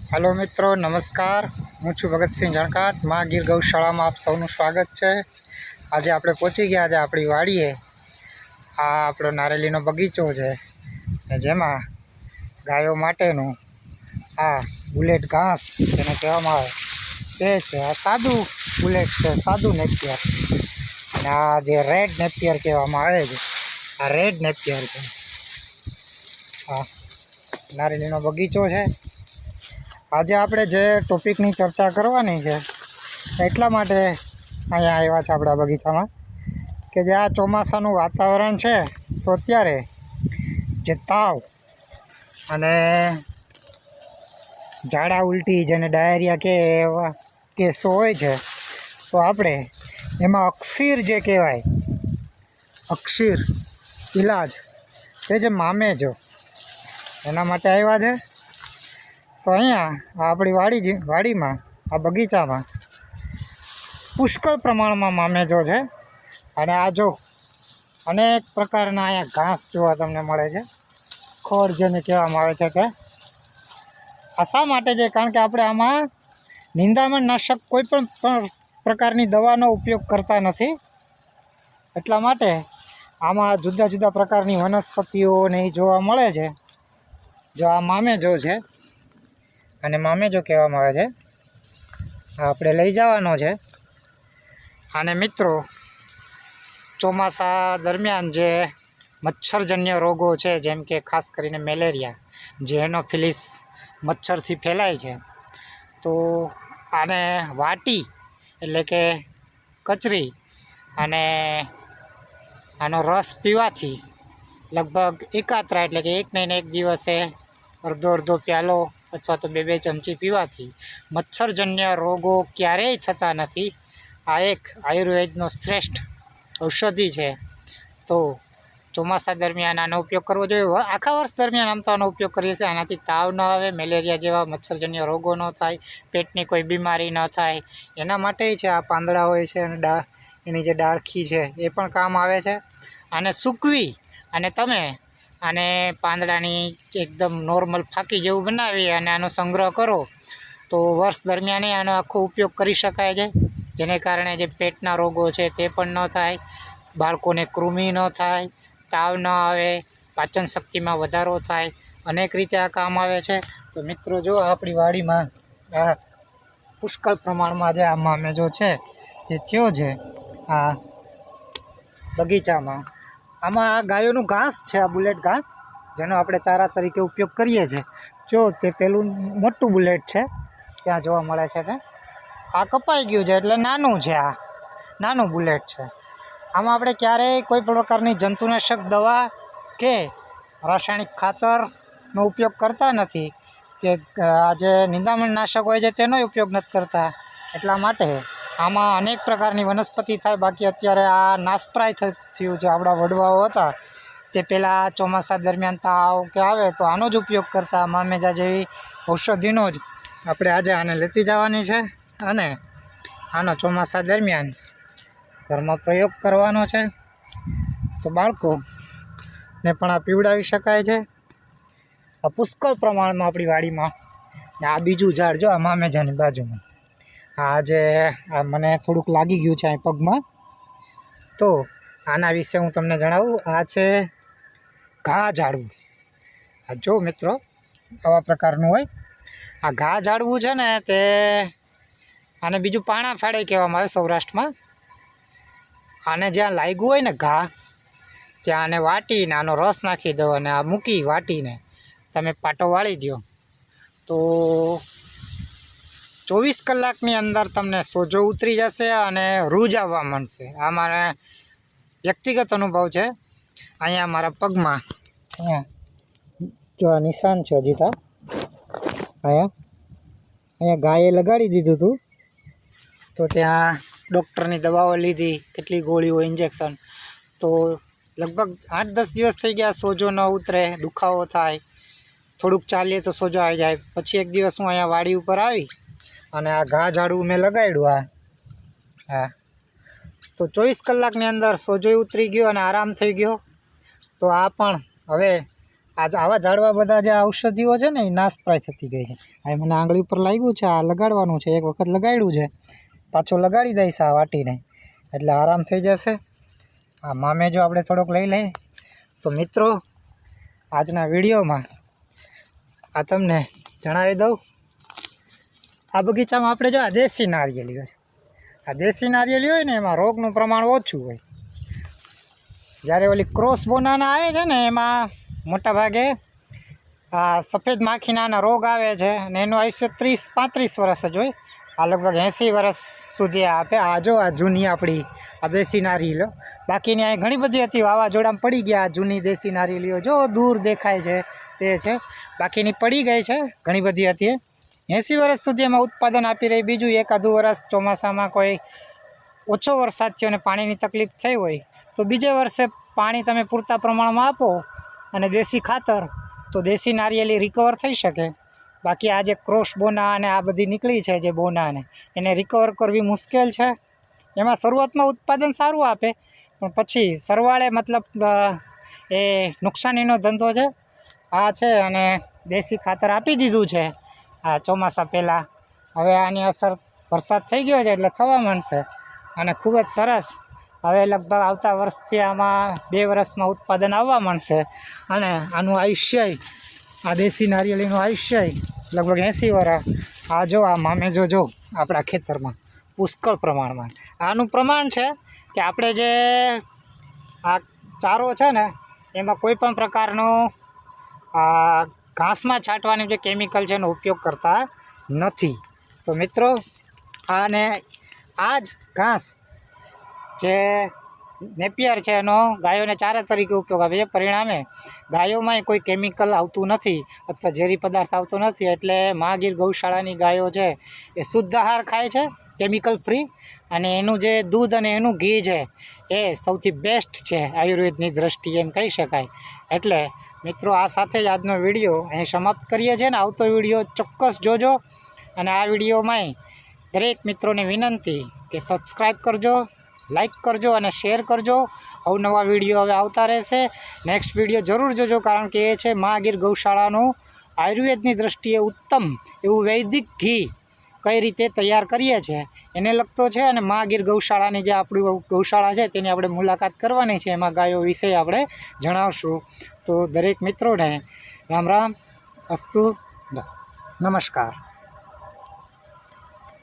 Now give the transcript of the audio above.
Hello मित्रों नमस्कार। हूँ छू भगतसिंह झणकाट माँ गीर गौशाला में आप सबनु स्वागत है। आज आप पहुँची गया आज अपनी वाड़ीए। आ आपणो नारेलीनो बगीचो है जेमा गायों माटेनु आ बुलेट घास जेने कहेवामां आवे ते छे। आ सादू बुलेट है, सादू नेपियर। अने आ जे रेड नेपियर कहेवामां आवे छे आ रेड नेपियर है। आ नारेलीनो बगीचो है। आज आपणे जे टॉपिकनी चर्चा करवानी है एटला माटे अहींया आव्या छे आपणा बगीचामां के जे आ ચોમાસાનું वातावरण है तो अत्यारे जे ताव अने झाड़ा उल्टी जेने डायरिया के एवा केसो होय छे तो आपणे एमां अक्षीर जे कहेवाय अक्षीर इलाज ते जे मामेजो एना माटे आव्या छे। तो अहींया आपणी वाड़ी में आ बगीचा में पुष्कळ प्रमाण में मामेजो है। अने आ जो अनेक प्रकारना अहींया घास जोवा तमने मळे छे, खोर जेने कहेवामां आवे छे ते। आ शा माटे छे? कारण के आपणे आमां निंदामण नाशक कोईपण प्रकारनी दवानो उपयोग करता नथी। એટલા માટે આમાં જુદા જુદા પ્રકારની વનસ્પતિઓ ને એ જોવા મળે છે। જો આ મામેજો છે અને મામેજો કહેવામાં આવે છે, આપણે લઈ જવાનો છે। અને મિત્રો ચોમાસા દરમિયાન જે મચ્છરજન્ય રોગો છે જેમ કે ખાસ કરીને મેલેરિયા જે એનોફિલિસ મચ્છરથી ફેલાય છે તો આને વાટી એટલે કે કચરી અને આનો રસ પીવાથી લગભગ એકાત્રા એટલે કે એક નહીં એક દિવસે અડધો અડધો પ્યાલો અથવા તો બે બે ચમચી પીવાથી મચ્છરજન્ય રોગો ક્યારેય થતા નથી। આ એક આયુર્વેદનો શ્રેષ્ઠ ઔષધિ છે। તો ચોમાસા દરમિયાન આનો ઉપયોગ કરવો જોઈએ। આખા વર્ષ દરમિયાન આમ તો આનો ઉપયોગ કરીએ છીએ। આનાથી તાવ ન આવે, મેલેરિયા જેવા મચ્છરજન્ય રોગો ન થાય, પેટની કોઈ બીમારી ન થાય એના માટે છે આ પાંદડા હોય છે અને એની જે ડાળખી છે એ પણ કામ આવે છે। આને સૂકવી અને તમે आने પાંદડાની एकदम नॉर्मल फाकी जेवुं बनावी अने आनो संग्रह करो तो वर्ष दरमियान आनो आखो उपयोग करी शकाय छे। जेने कारणे जे पेटना रोगो छे ते पण न थाय, बाळकोने कृमि न थाय, ताव न आवे, पाचन शक्तिमां वधारो थाय, अनेक रीते आ काम आवे छे। तो मित्रों जो आपणी वाडीमां आ पुष्कळ प्रमाणमां जे आ मामेजो छे ते थयो छे आ बगीचामां। आमां आ गायोनुं घास छे, आ बुलेट घास जेनो आपणे चारा तरीके उपयोग करीए छे। जो ते पेलुं मोटुं बुलेट छे त्यां जोवा मळे छे ते आ कपाई गयुं छे एटले नानुं छे। आ नानुं बुलेट छे। आमां आपणे क्यारेय कोई प्रकारनी जंतुनाशक दवा के रासायणिक खातरनो उपयोग करता नथी के आ जे निंदामण नाशक होय छे तेनो उपयोग नथी करता। એટલા માટે આમાં અનેક પ્રકારની વનસ્પતિ થાય। બાકી અત્યારે આ નાશપ્રાય થયું છે। આપણા વડવાઓ હતા તે પહેલાં ચોમાસા દરમિયાન તાવ કે આવે તો આનો જ ઉપયોગ કરતા। મામેજા જેવી ઔષધિનો જ આપણે આજે આને લેતી જવાની છે અને આનો ચોમાસા દરમિયાન ઘરમાં પ્રયોગ કરવાનો છે તો બાળકોને પણ આ પીવડાવી શકાય છે। આ પુષ્કળ પ્રમાણમાં આપણી વાડીમાં આ બીજું ઝાડ જો આ મામેજાની બાજુમાં आज आ मने थोड़ुंक लागी गयुं छे पग में तो आना विषे हूँ तमने जणावुं। आ छे घा झाड़वुं। आ जो मित्रों आवा प्रकारनुं होय आ घा झाड़वुं छे ने ते आने बीजुं पाणा फाड़े कहेवामां आवे सौराष्ट्र में। आने ज्यां लाग्युं होय ने घा त्यां आने वाटीने आनो रस नाखी दो अने आ मूकी वाटीने तमे पाटो वाળી दो तो 24 કલાકની અંદર તમને સોજો ઉતરી જશે અને રૂજ આવવા માંડશે। આ મારા વ્યક્તિગત અનુભવ છે। અહીંયા મારા પગમાં અહીંયા જો આ નિશાન છે હજી તા અહીંયા ગાયે લગાડી દીધું હતું તો ત્યાં ડૉક્ટરની દવાઓ લીધી, કેટલી ગોળીઓ ઇન્જેક્શન, તો લગભગ 8-10 દિવસ થઈ ગયા સોજો ન ઉતરે, દુખાવો થાય, થોડુંક ચાલીએ તો સોજો આવી જાય। પછી એક દિવસ હું અહીંયા વાડી ઉપર આવી અને આ ઘા ઝાડવું મેં લગાડ્યું આ તો 24 કલાકની અંદર સોજો ઉતરી ગયો અને આરામ થઈ ગયો। તો આ પણ હવે આવા ઝાડવા બધા જે ઔષધિઓ છે ને એ નાશપ્રાય થતી ગઈ છે. આ મને આંગળી ઉપર લાગ્યું છે, આ લગાડવાનું છે, એક વખત લગાડ્યું છે, પાછું લગાડી દઈશ આ વાટીને એટલે આરામ થઈ જશે. આ મામે જો આપણે થોડોક લઈ લઈએ. તો મિત્રો આજના વિડીયોમાં આ તમને જણાવી દઉં, આ બગીચામાં આપણે જો આ દેશી નારિયેળી હોય, આ દેશી નારિયેળી હોય ને એમાં રોગનું પ્રમાણ ઓછું હોય. જ્યારે ઓલી ક્રોસ બોનાના આવે છે ને એમાં મોટાભાગે આ સફેદ માખીના રોગ આવે છે અને એનું આયુષ્ય 30-35 વર્ષ જ હોય. આ લગભગ 80 વર્ષ સુધી આપે. આ જો આ જૂની આપણી આ દેશી નારિયેળીઓ, બાકીની અહીં ઘણી બધી હતી, વાવાઝોડામાં પડી ગયા. આ જૂની દેશી નારિયેળીઓ જો દૂર દેખાય છે તે છે, બાકીની પડી ગઈ છે. ઘણી બધી હતી 80 વર્ષ સુધી એમાં ઉત્પાદન આપી રહી. બીજું એકાદું વર્ષ ચોમાસામાં કોઈ ઓછો વરસાદ થયો અને પાણીની તકલીફ થઈ હોય તો બીજે વર્ષે પાણી તમે પૂરતા પ્રમાણમાં આપો અને દેશી ખાતર, તો દેશી નારિયેળી રિકવર થઈ શકે. બાકી આ જે ક્રોસ બોના અને આ બધી નીકળી છે જે બોનાને, એને રિકવર કરવી મુશ્કેલ છે. એમાં શરૂઆતમાં ઉત્પાદન સારું આપે પણ પછી સરવાળે મતલબ એ નુકસાનીનો ધંધો છે. આ છે અને દેશી ખાતર આપી દીધું છે આ ચોમાસા પહેલાં. હવે આની અસર વરસાદ થઈ ગયો છે એટલે થવા માંડશે અને ખૂબ જ સરસ. હવે લગભગ આવતા વર્ષથી આમાં 2 વર્ષમાં ઉત્પાદન આવવા માંડશે અને આનું આયુષ્ય, આ દેશી નારિયેળીનું આયુષ્ય લગભગ 80 વર્ષ. આ જો આ મામે જો આપણા ખેતરમાં પુષ્કળ પ્રમાણમાં આનું પ્રમાણ છે કે આપણે જે આ ચારો છે ને એમાં કોઈ પણ પ્રકારનો આ ઘાસમાં છાંટવાની જે કેમિકલ છે એનો ઉપયોગ કરતા નથી. તો મિત્રો આને આ જ ઘાસ જે નેપિયર છે એનો ગાયોને ચારા તરીકે ઉપયોગ આવે છે. પરિણામે ગાયોમાંય કોઈ કેમિકલ આવતું નથી અથવા ઝેરી પદાર્થ આવતો નથી. એટલે મહાગીર ગૌશાળાની ગાયો છે એ શુદ્ધ આહાર ખાય છે, કેમિકલ ફ્રી, અને એનું જે દૂધ અને એનું ઘી છે એ સૌથી બેસ્ટ છે આયુર્વેદની દ્રષ્ટિએ એમ કહી શકાય. એટલે મિત્રો આ સાથે જ આજનો વિડીયો અહીં સમાપ્ત કરીએ છીએ. ને આવતો વિડીયો ચોક્કસ જોજો. અને આ વિડીયોમાંય દરેક મિત્રોને વિનંતી કે સબસ્ક્રાઈબ કરજો, લાઈક કરજો અને શેર કરજો. અવનવા વિડીયો હવે આવતા રહેશે. નેક્સ્ટ વિડીયો જરૂર જોજો, કારણ કે એ છે મહાગીર ગૌશાળાનું આયુર્વેદની દ્રષ્ટિએ ઉત્તમ એવું વૈદિક ઘી કઈ રીતે તૈયાર કરીએ છીએ એને લગતો છે. અને મહાગીર ગૌશાળાની જે આપણી ગૌશાળા છે તેની આપણે મુલાકાત કરવાની છે. એમાં ગાયો વિશે આપણે જણાવશું. તો દરેક મિત્રોને રામ રામ, અસ્તુ, નમસ્કાર.